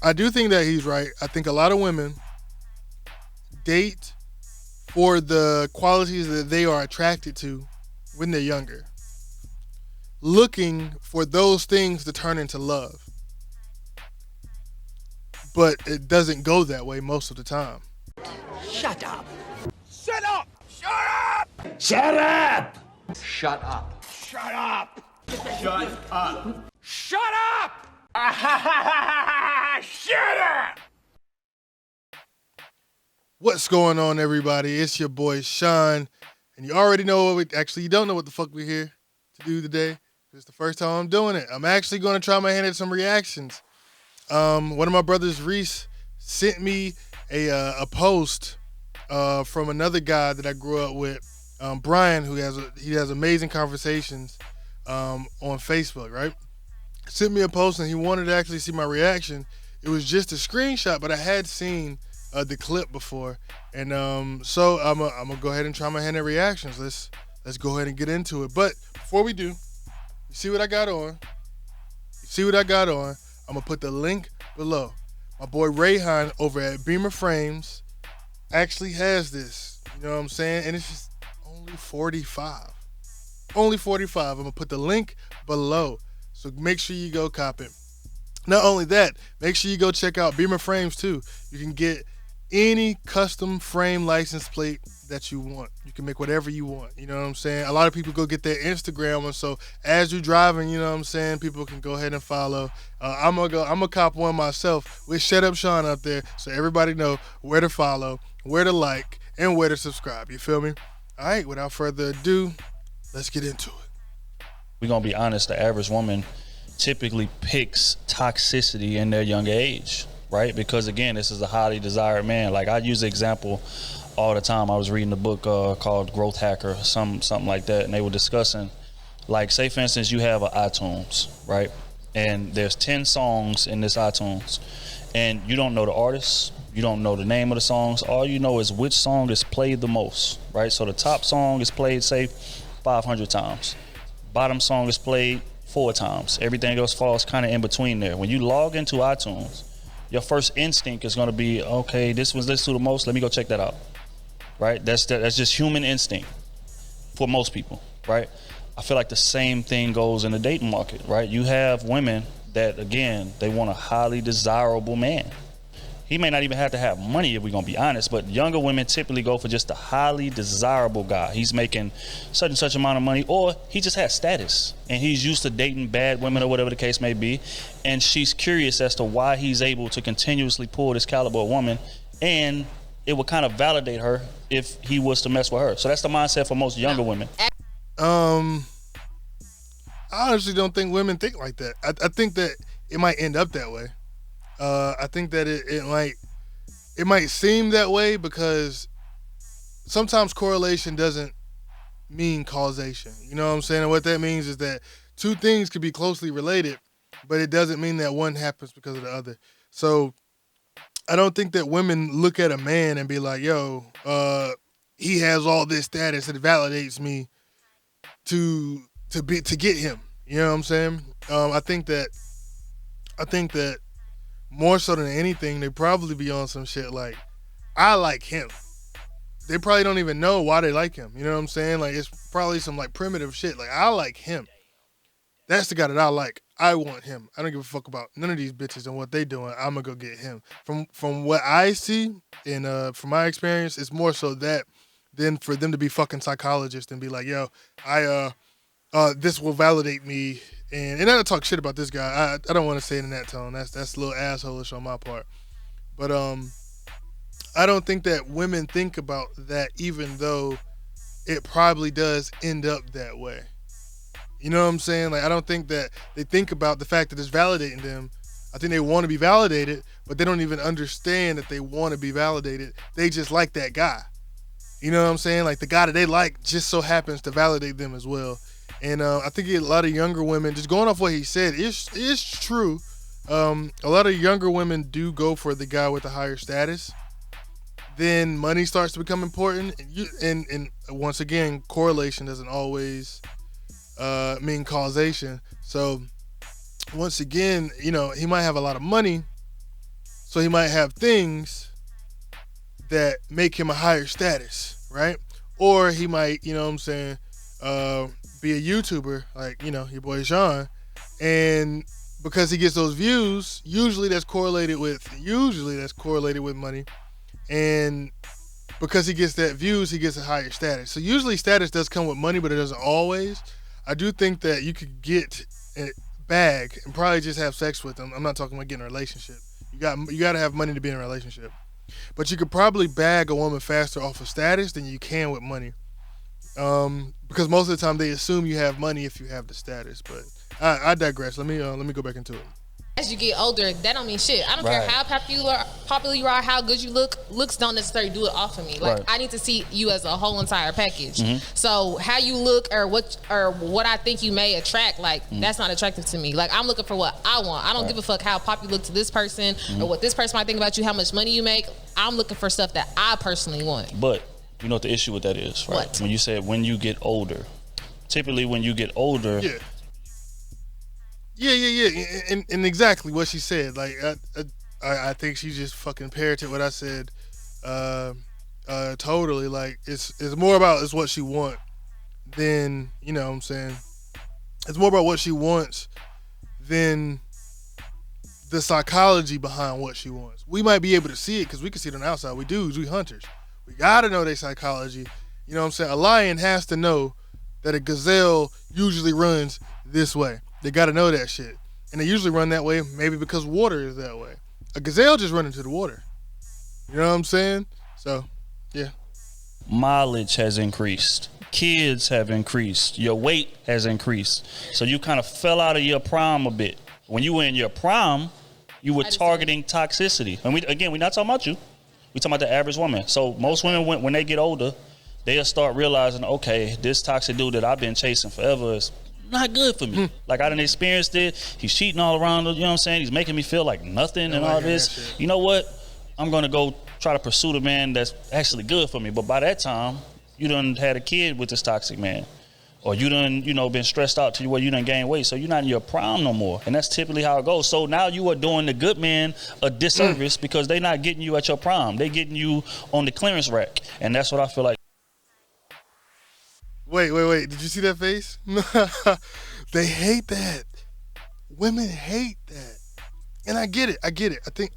I do think that he's right. I think a lot of women date for the qualities that they are attracted to when they're younger, looking for those things to turn into love. But it doesn't go that way most of the time. Shut up. Shut up! Shut up! Shut up. Shut up! Shut up! Shut up. Shut up! Shut up! What's going on, everybody? It's your boy Shawn, and you already know what you don't know what the fuck we're here to do today. It's the first time I'm doing it. I'm actually going to try my hand at some reactions. One of my brothers, Reese, sent me a post from another guy that I grew up with, Brian, who has amazing conversations on Facebook, right? Sent me a post and he wanted to actually see my reaction. It was just a screenshot, but I had seen the clip before, and so I'm gonna go ahead and try my hand at reactions. Let's go ahead and get into it. But before we do, you see what I got on? I'm gonna put the link below. My boy Rayhan over at Beamer Frames actually has this. You know what I'm saying? And it's just only $45. Only $45. I'm gonna put the link below. So make sure you go cop it. Not only that, make sure you go check out Beamer Frames too. You can get any custom frame license plate that you want. You can make whatever you want. You know what I'm saying? A lot of people go get their Instagram one, so as you're driving, you know what I'm saying, people can go ahead and follow. I'm gonna cop one myself with Shut Up Shawn up there, so everybody know where to follow, where to like, and where to subscribe. You feel me? All right, without further ado, let's get into it. We're gonna be honest, the average woman typically picks toxicity in their younger age, right? Because again, this is a highly desired man. Like I use the example all the time. I was reading a book called Growth Hacker, something like that, and they were discussing, like, say for instance, you have an iTunes, right? And there's 10 songs in this iTunes, and you don't know the artist, you don't know the name of the songs. All you know is which song is played the most, right? So the top song is played, say, 500 times. Bottom song is played 4 times. Everything else falls kind of in between there. When you log into iTunes, your first instinct is going to be, okay, this was listened to the most, let me go check that out, right? That's just human instinct for most people, right? I feel like the same thing goes in the dating market, right? You have women that, again, they want a highly desirable man. He may not even have to have money, if we're going to be honest, but younger women typically go for just a highly desirable guy. He's making such and such amount of money, or he just has status, and he's used to dating bad women or whatever the case may be, and she's curious as to why he's able to continuously pull this caliber of woman, and it would kind of validate her if he was to mess with her. So that's the mindset for most younger women. I honestly don't think women think like that. I think that it might end up that way. I think that it might seem that way because sometimes correlation doesn't mean causation. You know what I'm saying? And what that means is that two things could be closely related, but it doesn't mean that one happens because of the other. So I don't think that women look at a man and be like, yo, he has all this status that validates me to get him. You know what I'm saying? I think that more so than anything, they probably be on some shit like, I like him. They probably don't even know why they like him. You know what I'm saying? Like, it's probably some like primitive shit. Like, I like him. That's the guy that I like. I want him. I don't give a fuck about none of these bitches and what they doing. I'm gonna go get him. From what I see and from my experience, it's more so that than for them to be fucking psychologists and be like, yo, this will validate me. And not to talk shit about this guy. I don't want to say it in that tone. That's a little asshole-ish on my part. But I don't think that women think about that, even though it probably does end up that way. You know what I'm saying? Like, I don't think that they think about the fact that it's validating them. I think they want to be validated, but they don't even understand that they want to be validated. They just like that guy. You know what I'm saying? Like, the guy that they like just so happens to validate them as well. And I think a lot of younger women, just going off what he said, is true. A lot of younger women do go for the guy with the higher status. Then money starts to become important. And once again, correlation doesn't always mean causation. So once again, you know, he might have a lot of money, So he might have things that make him a higher status, right? Or he might, you know what I'm saying, be a YouTuber like, your boy Shawn, and because he gets those views, usually that's correlated with money, and because he gets that views, he gets a higher status. So usually status does come with money, but it doesn't always. I do think that you could get a bag and probably just have sex with them. I'm not talking about getting a relationship. You got to have money to be in a relationship. But you could probably bag a woman faster off of status than you can with money. Because most of the time they assume you have money if you have the status. But I digress. Let me go back into it. As you get older, that don't mean shit. I don't care how popular you are, how good you look. Looks don't necessarily do it off of me. Like I need to see you as a whole entire package. So how you look or what I think you may attract, that's not attractive to me. Like I'm looking for what I want. I don't give a fuck how popular you look to this person or what this person might think about you, how much money you make. I'm looking for stuff that I personally want. But you know what the issue with that is, right? What? When you said when you get older, typically when you get older. Yeah. And exactly what she said. Like, I think she just fucking parroted what I said. Totally. Like, it's more about it's what she want than, you know what I'm saying? It's more about what she wants than the psychology behind what she wants. We might be able to see it because we can see it on the outside. We dudes, we hunters. We gotta know their psychology. You know what I'm saying? A lion has to know that a gazelle usually runs this way. They got to know that shit. And they usually run that way maybe because water is that way. A gazelle just run into the water. You know what I'm saying? So, yeah. Mileage has increased. Kids have increased. Your weight has increased. So you kind of fell out of your prime a bit. When you were in your prime, you were targeting toxicity. And we're not talking about you. We're talking about the average woman. So most women, when they get older, they'll start realizing, okay, this toxic dude that I've been chasing forever is not good for me. Like I done experienced it. He's cheating all around, you know what I'm saying? He's making me feel like nothing and all this. You know what? I'm gonna go try to pursue the man that's actually good for me. But by that time, you done had a kid with this toxic man. Or you done, been stressed out to where you done gained weight. So you're not in your prime no more. And that's typically how it goes. So now you are doing the good man a disservice because they're not getting you at your prime. They getting you on the clearance rack. And that's what I feel like. Wait. Did you see that face? They hate that. Women hate that. And I get it. I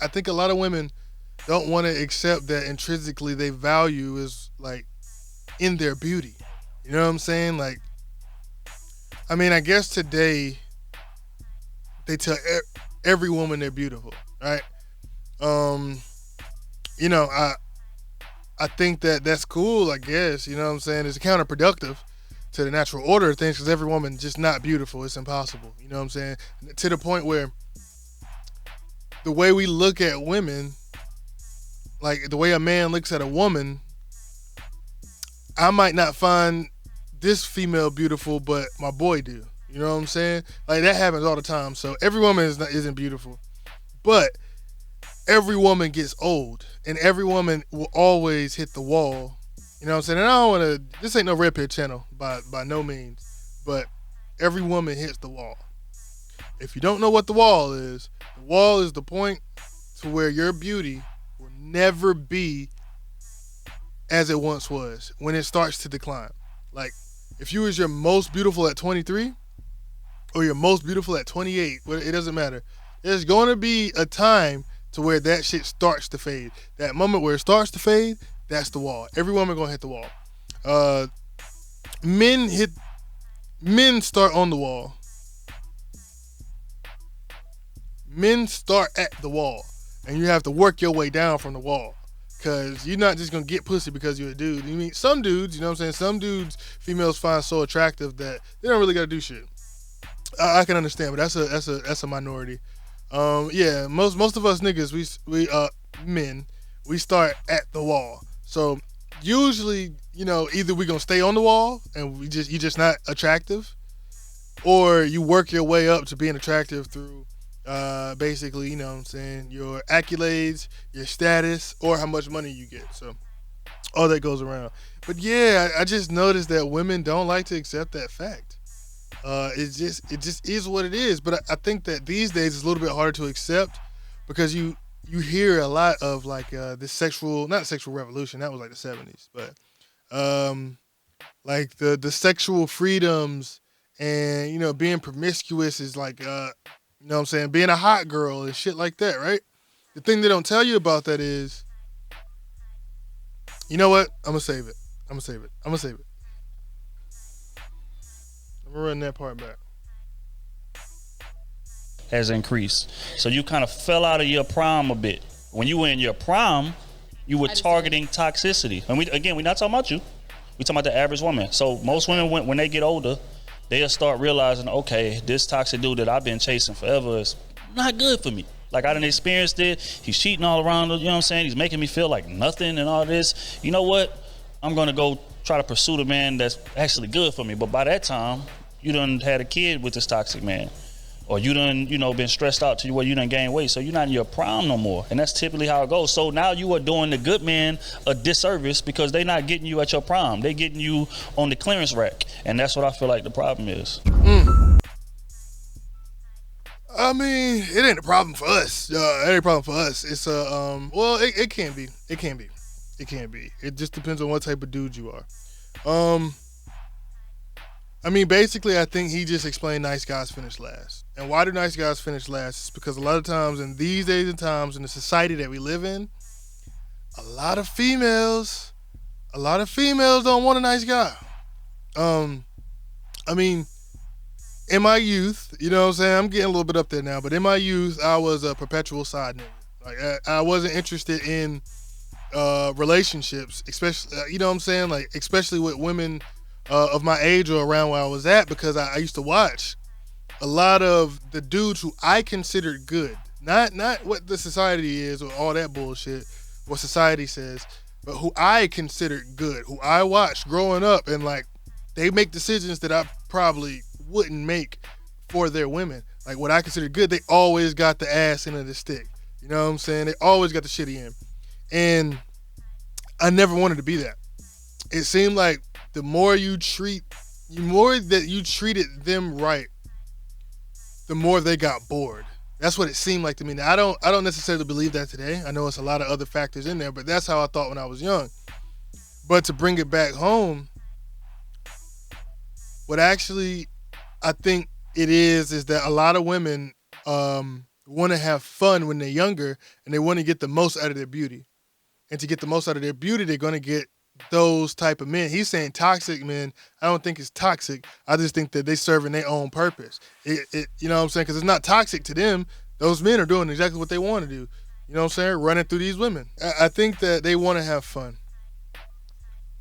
think a lot of women don't want to accept that intrinsically they value is like in their beauty. You know what I'm saying? Like, I mean, I guess today they tell every woman they're beautiful, right? I think that's cool, I guess. You know what I'm saying? It's counterproductive to the natural order of things because every woman just not beautiful. It's impossible. You know what I'm saying? To the point where the way we look at women, like the way a man looks at a woman, I might not find this female beautiful, but my boy do. You know what I'm saying? Like that happens all the time. So every woman isn't beautiful, but every woman gets old, and every woman will always hit the wall. You know what I'm saying? And I don't want to. This ain't no Red Pill channel by no means, but every woman hits the wall. If you don't know what the wall is the point to where your beauty will never be as it once was when it starts to decline. Like if you was your most beautiful at 23 or your most beautiful at 28, it doesn't matter. There's going to be a time to where that shit starts to fade. That moment where it starts to fade, that's the wall. Every woman gonna hit the wall. Men start on the wall. Men start at the wall, and you have to work your way down from the wall. Cause you're not just gonna get pussy because you're a dude. You mean some dudes, you know what I'm saying? Some dudes, females find so attractive that they don't really gotta do shit. I can understand, but that's a minority. Yeah, most of us niggas, we men, we start at the wall. So usually, either we gonna stay on the wall and you just not attractive, or you work your way up to being attractive through basically, you know what I'm saying, your accolades, your status, or how much money you get. So all that goes around. But yeah, I just noticed that women don't like to accept that fact. It just is what it is. But I think that these days it's a little bit harder to accept because you you hear a lot of like this sexual, not sexual revolution. That was like the 70s, but like the sexual freedoms and being promiscuous is like what I'm saying, being a hot girl and shit like that, right? The thing they don't tell you about that is, you know what? I'm gonna save it. I'm gonna run that part back. Has increased. So you kind of fell out of your prime a bit. When you were in your prime, you were targeting toxicity. And we're not talking about you. We're talking about the average woman. So most women, when they get older, they'll start realizing, okay, this toxic dude that I've been chasing forever is not good for me. Like, I done experienced it. He's cheating all around, you know what I'm saying? He's making me feel like nothing and all this. You know what? I'm going to go try to pursue the man that's actually good for me. But by that time, you done had a kid with this toxic man. Or you done, been stressed out to where you done gained weight. So you're not in your prime no more. And that's typically how it goes. So now you are doing the good man a disservice because they're not getting you at your prime. They're getting you on the clearance rack. And that's what I feel like the problem is. I mean, it ain't a problem for us. It ain't a problem for us. It's well, it can be. It can be. It can be. It just depends on what type of dude you are. I mean, basically, I think he just explained nice guys finish last. And why do nice guys finish last? It's because a lot of times in these days and times in the society that we live in, a lot of females don't want a nice guy. I mean, in my youth, you know what I'm saying? I'm getting a little bit up there now, but in my youth, I was a perpetual side nigga. Like, I wasn't interested in relationships, especially, you know what I'm saying? Like, especially with women of my age or around where I was at, because I used to watch a lot of the dudes who I considered good. Not what the society is or all that bullshit, what society says, but who I considered good, who I watched growing up, and like, they make decisions that I probably wouldn't make for their women. Like, what I considered good, they always got the ass end of the stick. You know what I'm saying? They always got the shitty end. And I never wanted to be that. It seemed like the more that you treated them right, the more they got bored. That's what it seemed like to me. Now, I don't necessarily believe that today. I know it's a lot of other factors in there, but that's how I thought when I was young. But to bring it back home, what actually I think it is that a lot of women want to have fun when they're younger, and they want to get the most out of their beauty. And to get the most out of their beauty, they're going to get those type of men. He's saying toxic men. I don't think it's toxic. I just think that they serving their own purpose. It you know what I'm saying? Because it's not toxic to them. Those men are doing exactly what they want to do. You know what I'm saying? Running through these women. I think that they want to have fun.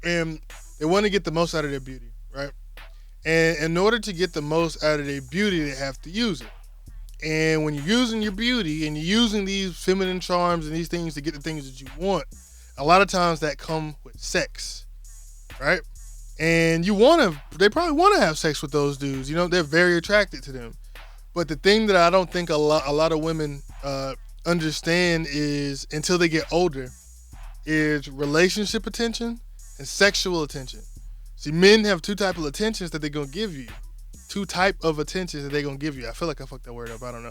And they want to get the most out of their beauty, right? And in order to get the most out of their beauty, they have to use it. And when you're using your beauty and you're using these feminine charms and these things to get the things that you want, a lot of times that come with sex, right? And they probably want to have sex with those dudes. You know, they're very attracted to them. But the thing that I don't think a lot of women understand is, until they get older, is relationship attention and sexual attention. See, men have two type of attentions that they're going to give you. Two type of attentions that they're going to give you. I feel like I fucked that word up. I don't know.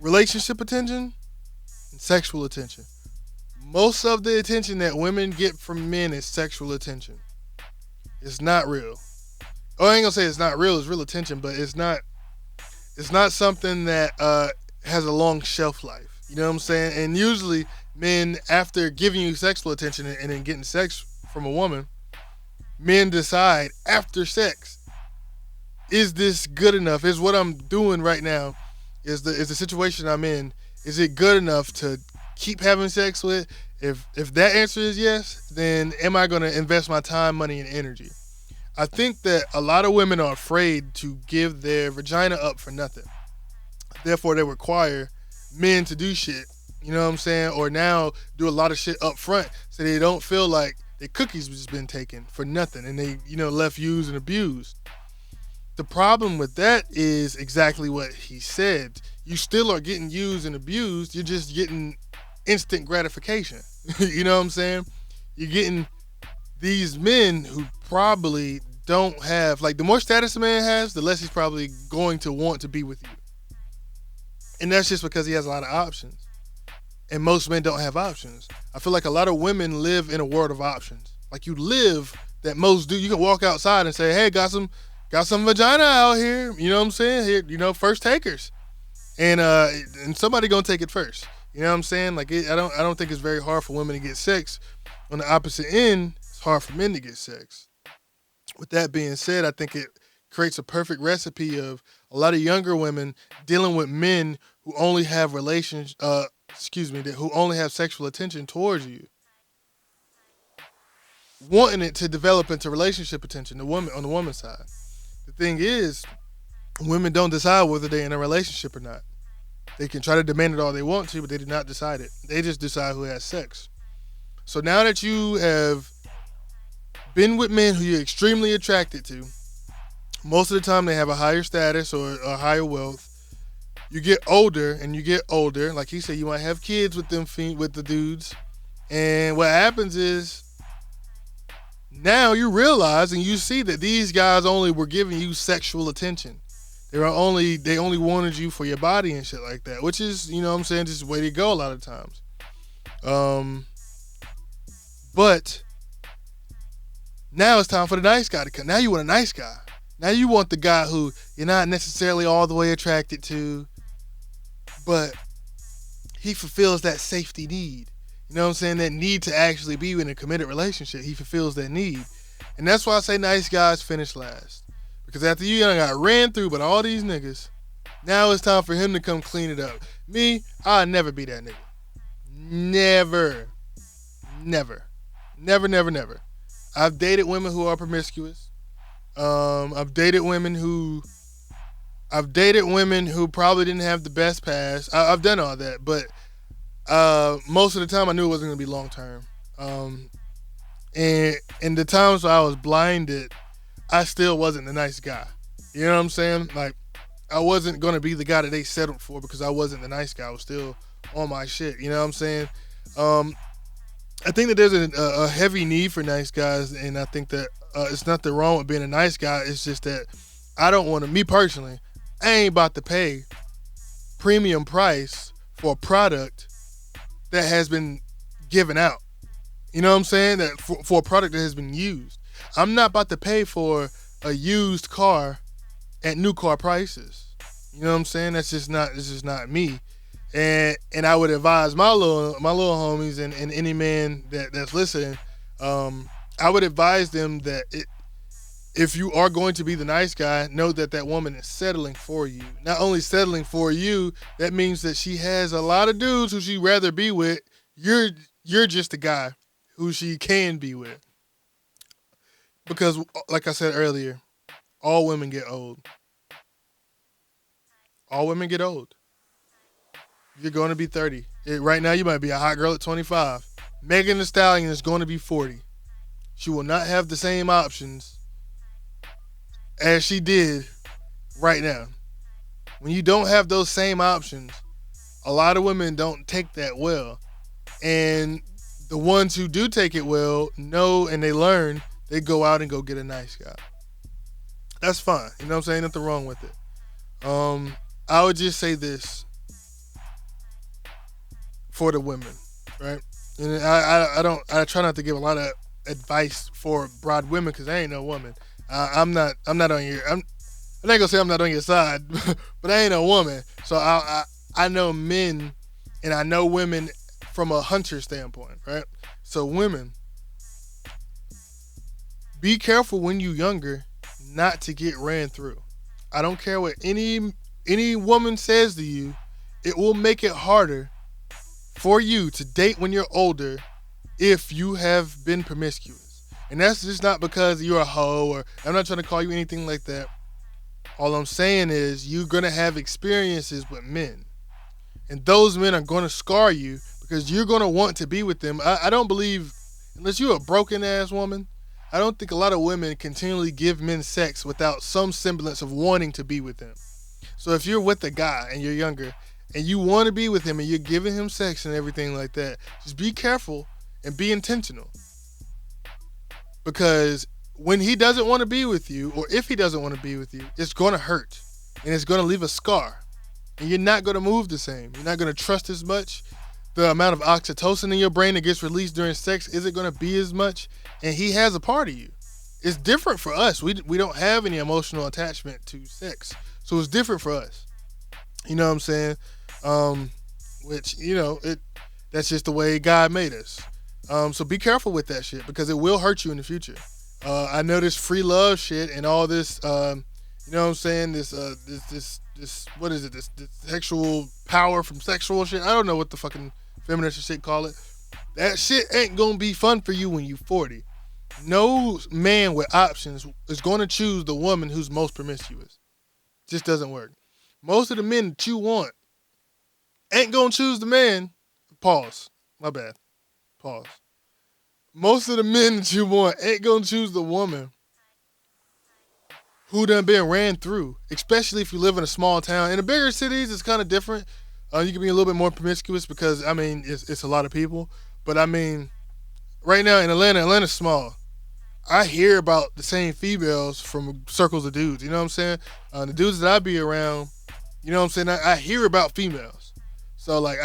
Relationship attention and sexual attention. Most of the attention that women get from men is sexual attention. It's not real. Oh, I ain't gonna say it's not real. It's real attention, but it's not something that has a long shelf life. You know what I'm saying? And usually men, after giving you sexual attention and then getting sex from a woman, men decide after sex, is this good enough? Is what I'm doing right now, is the situation I'm in, is it good enough to keep having sex with? If that answer is yes, then am I going to invest my time, money, and energy? I think that a lot of women are afraid to give their vagina up for nothing. Therefore, they require men to do shit, you know what I'm saying? Or now do a lot of shit up front so they don't feel like their cookies have just been taken for nothing and they, left used and abused. The problem with that is exactly what he said. You still are getting used and abused. You're just getting instant gratification. You know what I'm saying? You're getting these men who probably don't have, like, the more status a man has, the less he's probably going to want to be with you. And that's just because he has a lot of options. and most men don't have options. I feel like a lot of women live in a world of options. Like you live that most do. You can walk outside and say, "Hey, got some vagina out here." You know what I'm saying? Here, first takers, and somebody gonna take it first. You know what I'm saying? Like I don't think it's very hard for women to get sex. On the opposite end, it's hard for men to get sex. With that being said, I think it creates a perfect recipe of a lot of younger women dealing with men who only have who only have sexual attention towards you, wanting it to develop into relationship attention. The woman on the woman's side. The thing is, women don't decide whether they're in a relationship or not. They can try to demand it all they want to, but they do not decide it. They just decide who has sex. So now that you have been with men who you're extremely attracted to, most of the time they have a higher status or a higher wealth. You get older, like he said, you might have kids with with the dudes. And what happens is now you realize and you see that these guys only were giving you sexual attention. They only wanted you for your body and shit like that, which is, you know what I'm saying, just the way to go a lot of times. But now it's time for the nice guy to come. Now you want a nice guy. Now you want the guy who you're not necessarily all the way attracted to, but he fulfills that safety need. You know what I'm saying? That need to actually be in a committed relationship. He fulfills that need. And that's why I say nice guys finish last. Because after you done got ran through by all these niggas, now it's time for him to come clean it up. Me, I'll never be that nigga. Never. Never. Never, never, never. I've dated women who are promiscuous. I've dated women who probably didn't have the best past. I've done all that, but most of the time I knew it wasn't going to be long term. And in the times where I was blinded, I still wasn't the nice guy. You know what I'm saying? Like, I wasn't going to be the guy that they settled for because I wasn't the nice guy. I was still on my shit. You know what I'm saying? I think that there's a heavy need for nice guys, and I think that it's nothing wrong with being a nice guy. It's just that I don't want to, me personally, I ain't about to pay premium price for a product that has been given out. You know what I'm saying? That for a product that has been used. I'm not about to pay for a used car at new car prices. You know what I'm saying? That's just not me. And I would advise my little homies and any man that's listening, I would advise them that if you are going to be the nice guy, know that woman is settling for you. Not only settling for you, that means that she has a lot of dudes who she'd rather be with. You're just the guy who she can be with. Because, like I said earlier, all women get old. All women get old. You're going to be 30. Right now, you might be a hot girl at 25. Megan Thee Stallion is going to be 40. She will not have the same options as she did right now. When you don't have those same options, a lot of women don't take that well. And the ones who do take it well know and they learn, they go out and go get a nice guy. That's fine. You know what I'm saying? Nothing wrong with it. I would just say this for the women, right? And I try not to give a lot of advice for broad women because I ain't no woman. I'm not on your. I'm not gonna say I'm not on your side, but I ain't a woman. So I know men and I know women from a hunter standpoint, right? So women, be careful when you're younger not to get ran through. I don't care what any woman says to you. It will make it harder for you to date when you're older if you have been promiscuous. And that's just not because you're a hoe, or I'm not trying to call you anything like that. All I'm saying is you're going to have experiences with men. And those men are going to scar you because you're going to want to be with them. I don't believe, unless you're a broken ass woman, I don't think a lot of women continually give men sex without some semblance of wanting to be with them. So if you're with a guy and you're younger and you want to be with him and you're giving him sex and everything like that, just be careful and be intentional. Because when he doesn't want to be with you, or if he doesn't want to be with you, it's going to hurt and it's going to leave a scar. And you're not going to move the same. You're not going to trust as much. the amount of oxytocin in your brain that gets released during sex isn't going to be as much, and he has a part of you. It's different for us. We don't have any emotional attachment to sex, so it's different for us. You know what I'm saying? Which that's just the way God made us. So be careful with that shit because it will hurt you in the future. I know this free love shit and all this. You know what I'm saying? This what is it? This sexual power from sexual shit. I don't know what the fucking feminist shit call it. That shit ain't gonna be fun for you when you 40. No man with options is gonna choose the woman who's most promiscuous. Just doesn't work. Most of the men that you want ain't gonna choose the man. Pause. My bad. Pause. Most of the men that you want ain't gonna choose the woman who done been ran through, especially if you live in a small town. In the bigger cities, it's kind of different. You can be a little bit more promiscuous because, I mean, it's a lot of people. But, I mean, right now in Atlanta's small. I hear about the same females from circles of dudes. You know what I'm saying? The dudes that I be around, you know what I'm saying? I hear about females. So, like,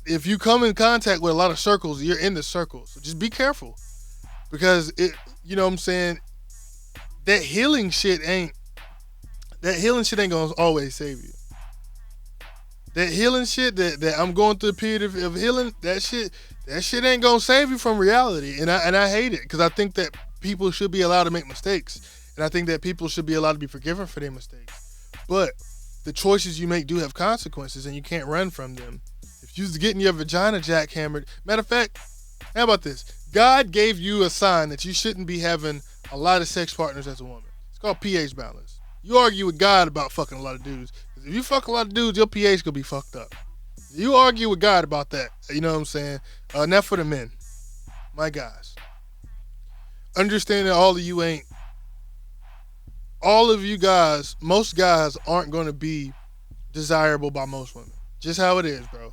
if you come in contact with a lot of circles, you're in the circles. So just be careful. Because, you know what I'm saying? That healing shit ain't gonna always save you. That healing shit that I'm going through a period of healing, that shit ain't gonna save you from reality. And I hate it because I think that people should be allowed to make mistakes. And I think that people should be allowed to be forgiven for their mistakes. But the choices you make do have consequences and you can't run from them. If you're getting your vagina jackhammered, matter of fact, how about this? God gave you a sign that you shouldn't be having a lot of sex partners as a woman. It's called pH balance. You argue with God about fucking a lot of dudes. If you fuck a lot of dudes, your pH gonna be fucked up. You argue with God about that. You know what I'm saying? Not for the men. My guys. Understand that all of you guys, most guys aren't gonna be desirable by most women. Just how it is, bro.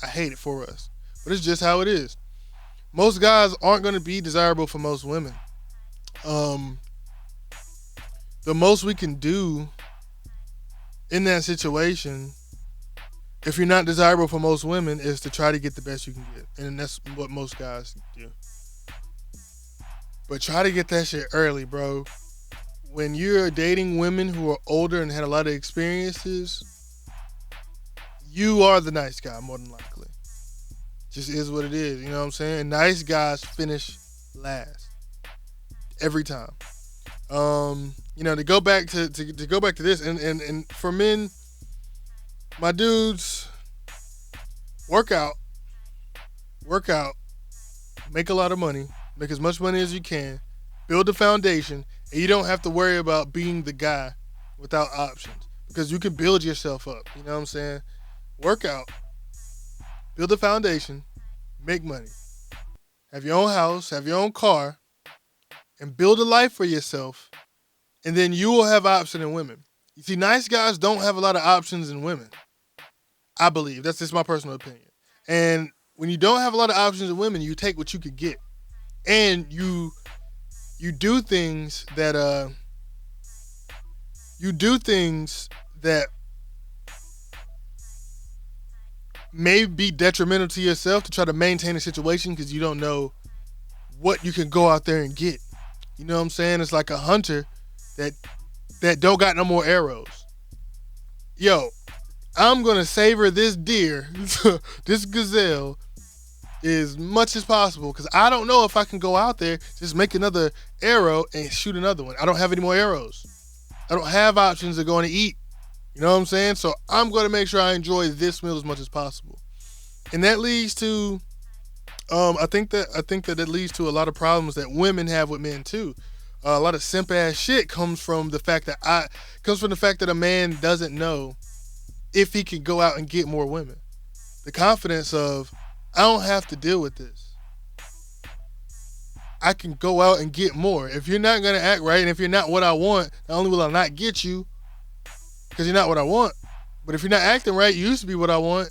I hate it for us. But it's just how it is. Most guys aren't going to be desirable for most women. The most we can do in that situation, if you're not desirable for most women, is to try to get the best you can get. And that's what most guys do. But try to get that shit early, bro. When you're dating women who are older and had a lot of experiences, you are the nice guy, more than likely. Just is what it is, you know what I'm saying? Nice guys finish last every time. To go back to this, and for men, my dudes, work out, make a lot of money, make as much money as you can, build a foundation, and you don't have to worry about being the guy without options because you can build yourself up. You know what I'm saying? Work out. Build a foundation, make money, have your own house, have your own car, and build a life for yourself, and then you will have options in women. You see, nice guys don't have a lot of options in women. I believe. That's just my personal opinion. And when you don't have a lot of options in women, you take what you could get. And you do things that may be detrimental to yourself to try to maintain a situation because you don't know what you can go out there and get. You know what I'm saying? It's like a hunter that don't got no more arrows. Yo, I'm gonna savor this deer, this gazelle, as much as possible because I don't know if I can go out there, just make another arrow and shoot another one. I don't have any more arrows. I don't have options to go and eat. You know what I'm saying? So I'm going to make sure I enjoy this meal as much as possible. And that leads to, I think that leads to a lot of problems that women have with men too. A lot of simp ass shit comes from the fact that a man doesn't know if he can go out and get more women. The confidence of, I don't have to deal with this. I can go out and get more. If you're not going to act right and if you're not what I want, not only will I not get you, because you're not what I want. But if you're not acting right, you used to be what I want.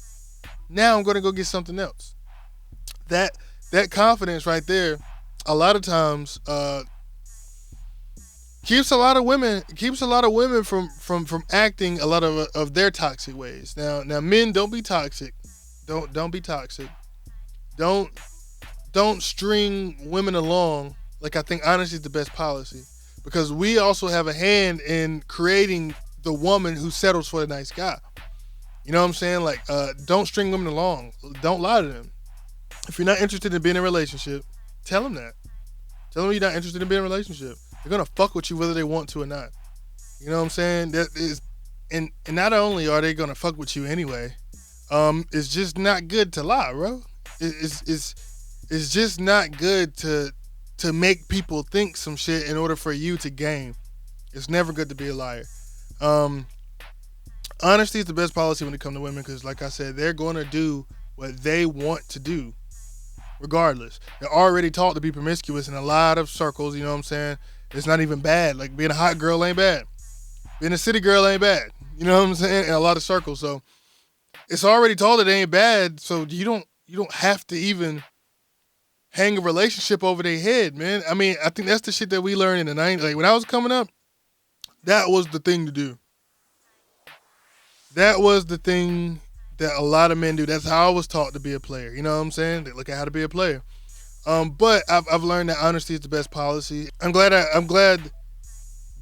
Now I'm going to go get something else. That confidence right there, a lot of times, keeps a lot of women from acting a lot of their toxic ways. Now men, don't be toxic. Don't be toxic. Don't don't string women along. Like, I think honesty is the best policy, because we also have a hand in creating the woman who settles for the nice guy. You know what I'm saying? Like, don't string women along. Don't lie to them. If you're not interested in being in a relationship, tell them that. Tell them you're not interested in being in a relationship. They're gonna fuck with you whether they want to or not. You know what I'm saying? That is, and not only are they gonna fuck with you anyway, it's just not good to lie, bro. It's just not good to make people think some shit in order for you to gain. It's never good to be a liar. Honesty is the best policy when it comes to women, because, like I said, they're going to do what they want to do, regardless. They're already taught to be promiscuous in a lot of circles. You know what I'm saying? It's not even bad. Like, being a hot girl ain't bad. Being a city girl ain't bad. You know what I'm saying? In a lot of circles. So it's already taught that it ain't bad. So you don't have to even hang a relationship over their head, man. I mean, I think that's the shit that we learned in the 90s. Like, when I was coming up, that was the thing to do. That was the thing that a lot of men do. That's how I was taught to be a player. You know what I'm saying? They look at how to be a player. But I've learned that honesty is the best policy. I'm glad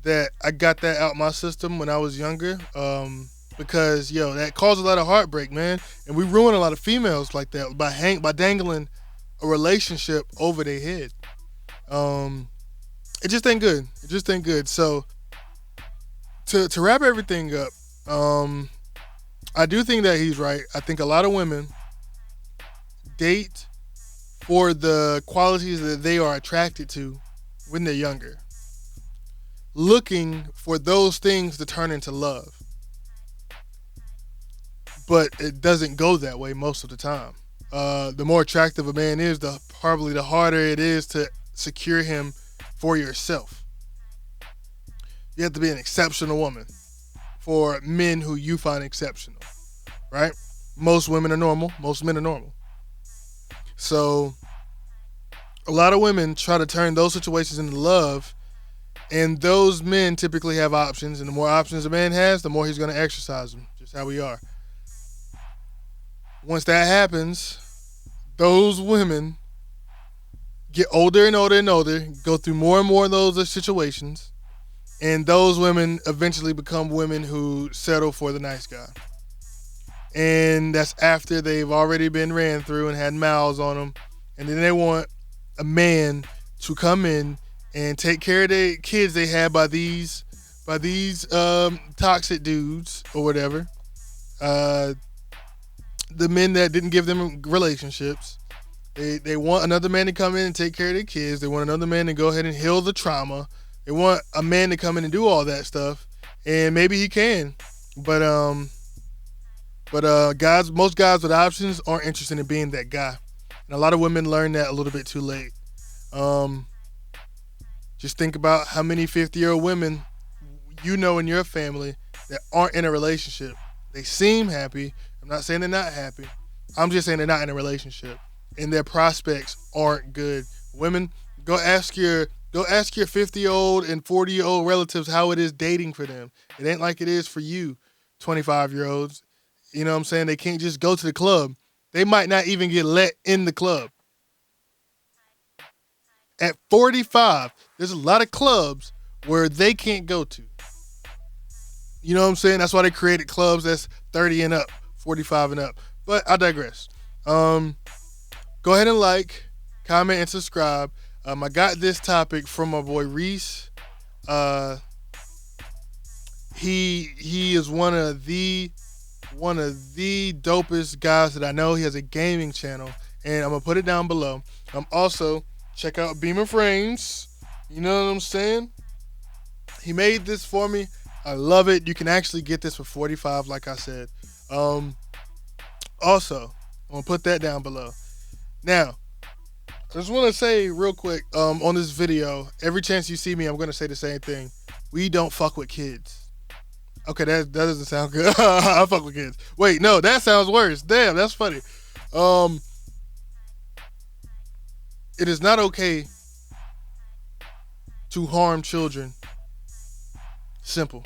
that I got that out my system when I was younger. Because that caused a lot of heartbreak, man. And we ruin a lot of females like that by dangling a relationship over their head. It just ain't good. It just ain't good. So to wrap everything up, I do think that he's right. I think a lot of women date for the qualities that they are attracted to when they're younger, looking for those things to turn into love. But it doesn't go that way most of the time. The more attractive a man is, probably the harder it is to secure him for yourself. You have to be an exceptional woman for men who you find exceptional, right? Most women are normal. Most men are normal. So a lot of women try to turn those situations into love, and those men typically have options, and the more options a man has, the more he's going to exercise them. Just how we are. Once that happens, those women get older and older and older, go through more and more of those situations, and those women eventually become women who settle for the nice guy. And that's after they've already been ran through and had mouths on them, and then they want a man to come in and take care of the kids they had by these toxic dudes or whatever. The men that didn't give them relationships. They want another man to come in and take care of their kids. They want another man to go ahead and heal the trauma. They want a man to come in and do all that stuff, and maybe he can, but most guys with options aren't interested in being that guy, and a lot of women learn that a little bit too late. Just think about how many 50-year-old women you know in your family that aren't in a relationship. They seem happy. I'm not saying they're not happy. I'm just saying they're not in a relationship, and their prospects aren't good. Women, go ask your 50-year-old and 40-year-old relatives how it is dating for them. It ain't like it is for you 25-year-olds. You know what I'm saying? They can't just go to the club. They might not even get let in the club. At 45, there's a lot of clubs where they can't go to. You know what I'm saying? That's why they created clubs that's 30 and up, 45 and up. But I digress. Go ahead and like, comment, and subscribe. I got this topic from my boy Reese. He is one of the dopest guys that I know. He has a gaming channel, and I'm gonna put it down below. Also check out Beamer Frames. You know what I'm saying? He made this for me. I love it. You can actually get this for $45, like I said. Also, I'm gonna put that down below. Now, I just want to say real quick on this video, every chance you see me, I'm going to say the same thing. We don't fuck with kids. Okay, that doesn't sound good. I fuck with kids. Wait, no, that sounds worse. Damn, that's funny. It is not okay to harm children. Simple.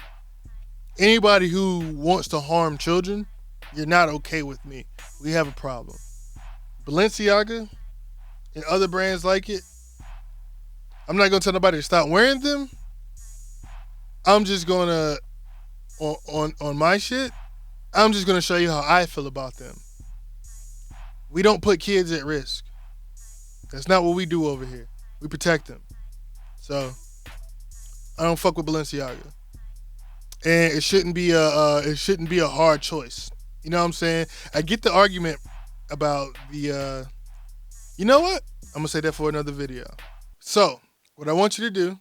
Anybody who wants to harm children you're not okay with me. We have a problem. Balenciaga and other brands like it, I'm not gonna tell nobody to stop wearing them. I'm just gonna on my shit. I'm just gonna show you how I feel about them. We don't put kids at risk. That's not what we do over here. We protect them. So I don't fuck with Balenciaga, and it shouldn't be a hard choice. You know what I'm saying? I get the argument about the. You know what? I'm gonna say that for another video. So what I want you to do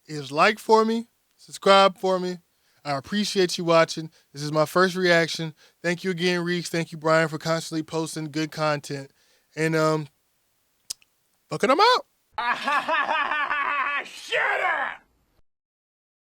is like for me, subscribe for me. I appreciate you watching. This is my first reaction. Thank you again, Reeks. Thank you, Brian, for constantly posting good content. And fucking them out. Shut up!